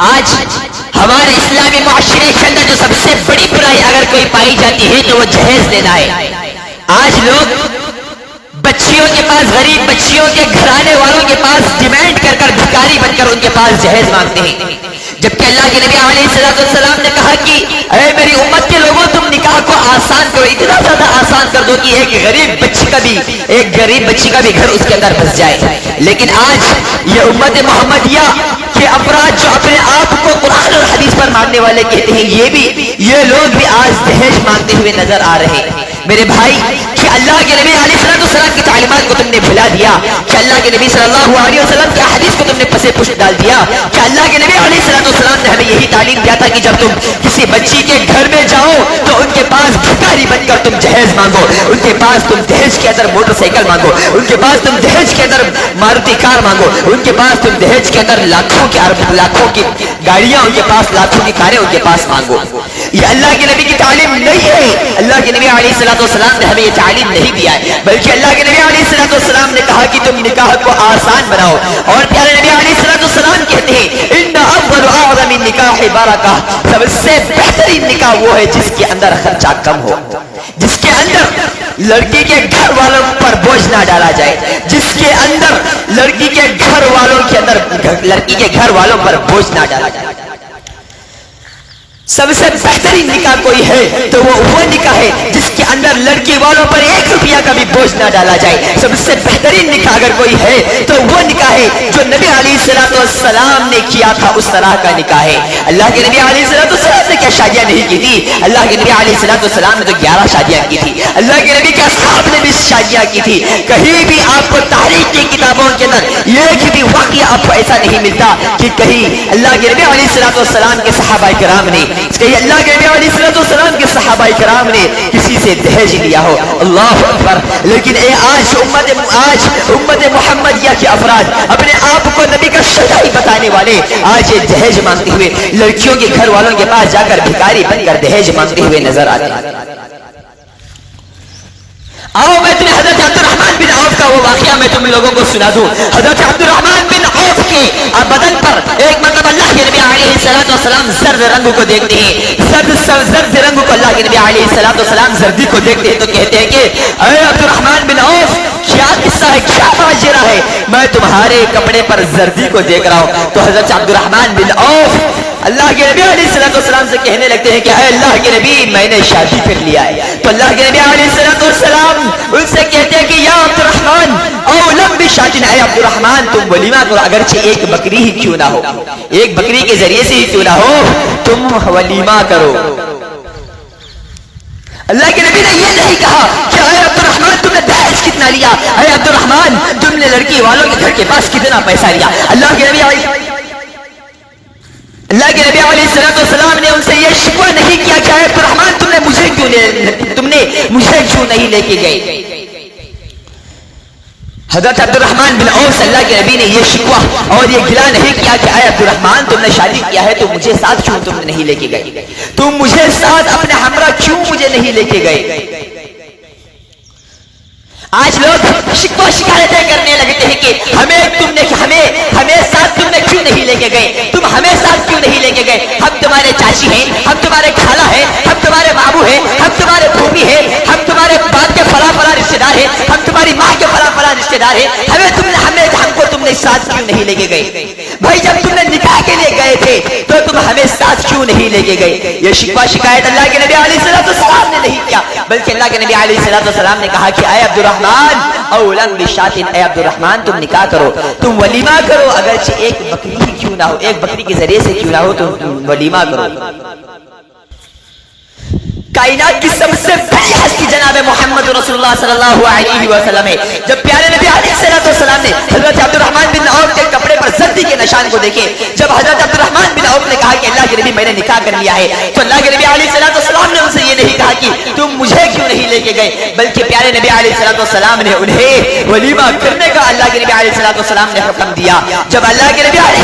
آج ہمارے اسلامی معاشرے کے اندر جو سب سے بڑی برائی اگر کوئی پائی جاتی ہے تو وہ جہیز لینا ہے. آج لوگ بچیوں کے پاس، غریب بچیوں کے گھرانے والوں کے پاس ڈیمانڈ کر کر، بھکاری بن کر ان کے پاس جہیز مانگتے ہیں، جبکہ اللہ کے نبی علیہ السلام نے کہا کہ اے میری امت کے لوگوں، تم نکاح کو آسان کرو، اتنا زیادہ آسان کر دو کہ ایک غریب بچی کا بھی گھر اس کے اندر بس جائے. لیکن آج یہ امت محمدیہ کے افراد جو اپنے آپ کو قرآن اور حدیث پر ماننے والے کہتے ہیں، یہ لوگ بھی آج دہیج مانگتے ہوئے نظر آ رہے ہیں. میرے بھائی، کہ اللہ کے نبی علیہ السلام کی تعلیمات کو تم نے بھلا دیا، کہ اللہ کے نبی صلی اللہ علیہ وسلم کی حدیث کو تم نے پسے پشت ڈال دیا، کہ اللہ کے نبی علیہ السلام نے ہمیں یہی تعلیم دیا تھا کہ جب تم کسی بچی کے گھر میں جاؤ تو ان کے پاس بھکاری بن کر تم جہیز مانگو، ان کے پاس تم دہیج کے اندر موٹر سائیکل مانگو، ان کے پاس تم دہیج کے اندر ماروتی کار مانگو، ان کے پاس تم دہیج کے اندر لاکھوں کی گاڑیاں، ان کے پاس لاکھوں کی کاریں ان کے پاس مانگو. یہ اللہ کے نبی کی تعلیم نہیں ہے. اللہ کے نبی علیہ السلام نے ہمیں یہ تعلیم نہیں دیا ہے، بلکہ اللہ کے نبی علیہ السلام نے کہا کہ تم نکاح کو آسان بناؤ. اور پیارے نبی علیہ السلام کہتے ہیں ان افضل اعظم النکاح برکہ، سب سے بہترین نکاح وہ ہے جس کے اندر خرچہ کم ہو، جس کے اندر لڑکی کے گھر والوں پر بوجھ نہ ڈالا جائے، جس کے اندر لڑکی کے گھر والوں پر بوجھ نہ ڈالا جائے. سب سے بہترین نکاح کوئی ہے تو وہ نکاح ہے جس کے اندر لڑکی والوں پر 1 روپیہ کا بھی بوجھ نہ ڈالا جائے. سب سے بہترین نکاح اگر کوئی ہے تو وہ نکاح ہے جو نبی علیہ السلام نے کیا تھا، اس طرح کا نکاح ہے. اللہ کے نبی علیہ السلام نے کیا شادیاں نہیں کی تھی؟ اللہ کے نبی علیہ السلام نے تو 11 شادیاں کی تھی. اللہ کے نبی کے اصحاب نے بھی شادیاں کی تھی. کہیں بھی آپ کو تاریخ کی کتابوں کے اندر ایک بھی واقعہ آپ کو ایسا نہیں ملتا کہ کہیں اللہ کے نبی علیہ السلام کے صحابہ کرام نے، اللہ کے نبی علیہ السلام کے صحابہ کرام نے کسی سے دہیج لیا ہو. اللہ اکبر. لیکن آج امت محمدیہ کے افراد، اپنے آپ کو نبی کا شجاعی بتانے والے، آج یہ دہیج مانگتے ہوئے لڑکیوں کے گھر والوں کے پاس جا کر بھکاری بن کر دہیج مانگتے ہوئے نظر آتے ہیں. آؤ میں تمہیں حضرت عبد الرحمن بن عوف کا وہ واقعہ میں تم لوگوں کو سنا دوں. حضرت عبد الرحمن بن عوف کے بدن پر ایک مرتبہ اللہ کے نبی علیہ السلام زرد رنگ کو دیکھتے ہیں. زرد رنگ کو اللہ کے نبی علیہ السلام زردی کو دیکھتے ہیں تو کہتے ہیں کہ اے عبد الرحمن بن عوف، کیا قصہ ہے، کیا ماجرا ہے؟ میں تمہارے کپڑے پر زردی کو دیکھ رہا ہوں. تو حضرت عبد الرحمن بن عوف اللہ کے نبی علیہ السلام سے کہنے لگتے ہیں کہ اے اللہ کے نبی، میں نے شادی کر لیا ہے. تو اللہ کے نبی علیہ السلام ان سے کہتے ہیں کہ یا عبد الرحمن اولم بشاطن، اے عبد الرحمن تم ولیمہ کرو، اگرچہ ایک بکری ہی کیوں نہ ہو، ایک بکری کے ذریعے سے ہی کیوں نہ ہو، تم ولیمہ کرو. اللہ کے نبی نے یہ نہیں کہا کہ اے عبد الرحمن تم نے دہیج کتنا لیا، اے عبد الرحمن تم نے لڑکی والوں کے گھر کے پاس کتنا پیسہ لیا. اللہ کے نبی علیہ السلام نے ان سے یہ شکوہ نہیں کیا کہ اے عبد الرحمن تم نے مجھے کیوں نہیں لے کے گئے. حضرت عبد الرحمن بن عوف اللہ کے نبی نے یہ شکوہ اور یہ گلہ نہیں کیا کہ اے عبد الرحمن تم نے شادی کیا ہے تو مجھے ساتھ کیوں تم نہیں لے کے گئے، تم مجھے ساتھ اپنے ہمراہ کیوں مجھے نہیں لے کے گئے. آج لوگ شکوہ شکایتیں کرنے لگتے ہیں کہ ہمیں ساتھ تم نے کیوں نہیں لے کے گئے، تم ہمیں ساتھ کیوں نہیں لے کے گئے، ہم تمہارے چاچی ہیں، ہم تمہارے خالہ ہیں، ہم تمہارے ماموں ہیں، ہم تمہارے پھوپھی ہیں، ہم تمہارے باپ کے فلاں رشتے دار ہیں، ہم تمہاری ماں کے فلاں رشتے دار ہیں، ہم کو تم نے ساتھ کیوں نہیں لے کے گئے. بھائی جب تم نے نکاح کے لیے گئے تھے تو تم ہمیں ساتھ کیوں نہیں لے کے گئے. یہ شکوہ شکایت اللہ کے نبی علیہ السلام نے نہیں کیا، بلکہ اللہ کے نبی علیہ السلام نے کہا کہ اے عبد الرحمن اولن بشاطن، اے عبد الرحمن تم نکاح کرو، تم ولیمہ کرو، اگرچہ ایک بکری ہی کیوں نہ ہو، ایک بکری کے ذریعے سے کیوں نہ ہو، تم ولیمہ کرو. کائنات کی سب سے بڑی ہستی جناب محمد رسول اللہ صلی اللہ علیہ وسلم ہے. جب پیارے نبی علیہ السلام نے حضرت عبد الرحمن بن عوف کے کپڑے پر زردی کے نشان کو دیکھے، جب حضرت عبد الرحمن بن عوف نے کہا کہ اللہ کے نبی میں نے نکاح کر لیا ہے، تو اللہ کے نبی علیہ السلام نے ان سے یہ نہیں کہا کہ تم مجھے کیوں نہیں لے کے گئے، بلکہ پیارے نبی علیہ السلام نے انہیں ولیمہ کرنے کا اللہ کے نبی علیہ السلام نے حکم دیا. جب اللہ کے نبی علیہ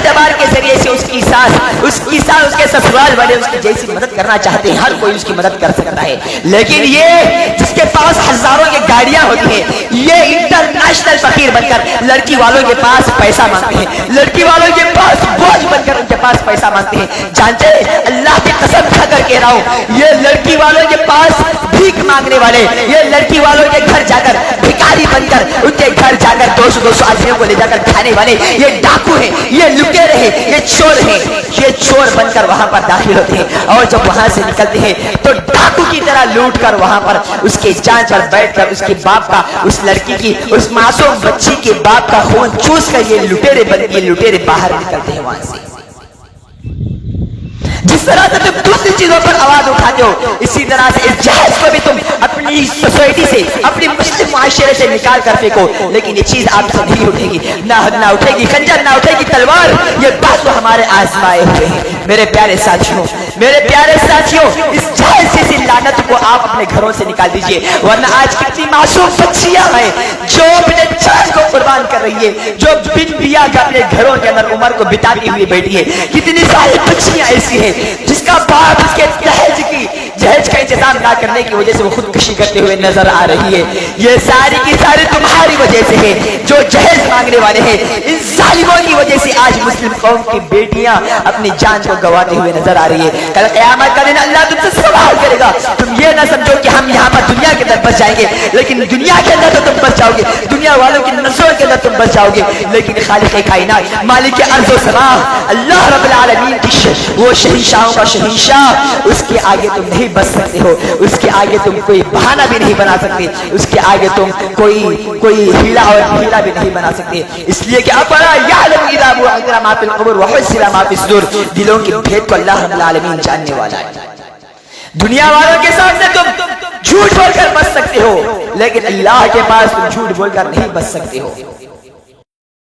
اعتبار کے ذریعے سے اس کی ساس اس کے سسرال والے اس کی جیسی مدد کرنا چاہتے ہیں، ہر کوئی اس کی مدد کر سکتا ہے، لیکن یہ جس کے پاس ہزاروں کی گاڑیاں ہوتی ہیں، یہ انٹرنیشنل فقیر بن کر لڑکی والوں کے پاس پیسہ مانگتے ہیں، لڑکی والوں کے پاس بوجھ بن کر ان کے پاس پیسہ مانگتے ہیں۔ جانتے ہیں اللہ کی قسم کھا کر کہہ رہا ہوں، یہ لڑکی والوں کے پاس بھیک مانگنے والے، یہ لڑکی والوں کے گھر جا کر بھکاری بن کر ان کے گھر جا کر 200 آدمیوں کو لے جا کر کھانے والے یہ ڈاکو ہیں، یہ لٹیرے ہیں، یہ چور ہیں، یہ چور بن کر وہاں پر داخل ہوتے ہیں اور جب وہاں سے نکلتے ہیں تو ڈاکو کی طرح لوٹ کر وہاں پر اس کے جان پر بیٹھ کر اس کے باپ کا، اس لڑکی کی، اس معصوم بچی کے باپ کا خون چوس کر یہ لٹیرے باہر نکلتے ہیں وہاں سے۔ جس طرح سے تم دوسری چیزوں پر آواز اٹھاتے ہو، اسی طرح سے اس جہیز کو بھی تم اپنی سوسائٹی سے، اپنی مسلم معاشرے سے نکال کر پھینکو، لیکن یہ چیز آپ سے نہیں اٹھے گی، نہ اٹھے گی خنجر، نہ اٹھے گی تلوار، یہ بات تو ہمارے آزمائے ہوئے ہیں۔ میرے پیارے ساتھیوں، اس جہیز سے لعنت کو آپ اپنے گھروں سے نکال دیجئے، ورنہ آج کتنی معصوم بچیاں ہیں جو اپنے جان کو قربان کر رہی ہے، جو بن بیاہ کا اپنے گھروں کے اندر عمر کو بتاتی ہوئی بیٹھی ہے۔ کتنی ساری بچیاں ایسی ہیں جس کا باپ اس کے جہیز کا انتظام نہ کرنے کی وجہ سے وہ خودکشی کرتے ہوئے نظر آ رہی ہے۔ یہ ساری کی ساری تمہاری وجہ سے ہے، جو جہیز مانگنے والے ہیں، ان ظالموں کی وجہ سے آج مسلم قوم کی بیٹیاں اپنی جان کو گواتے ہوئے نظر آ رہی ہے۔ کل قیامت کا دن اللہ تم سے سوال کرے گا۔ تم یہ نہ سمجھو کہ ہم یہاں پر دنیا کے اندر بچ جائیں گے، لیکن دنیا کے اندر تو تم بچ جاؤ گے، دنیا والوں کی نظروں کے اندر تم بچ جاؤ گے، لیکن خالق کائنات، مالک ارض و سماء، اللہ رب العالمین کی وہ شہنشاہوں کا شہنشاہ، اس کے آگے تم نہیں بچ سکتے ہو، اس کے آگے تم کوئی بہانہ بھی نہیں بنا سکتے، اس کے آگے تم کوئی ہیلا اور ہیلا بھی نہیں بنا سکتے، اس لیے کہ افلا یعلم اذا بعثر ما فی القبور وحصل ما فی الصدور، دلوں کے بھید کو اللہ رب العالمین جاننے والا ہے۔ دنیا والوں کے سامنے تم جھوٹ بول کر بچ سکتے ہو، لیکن اللہ کے پاس تم جھوٹ بول کر نہیں بچ سکتے ہو۔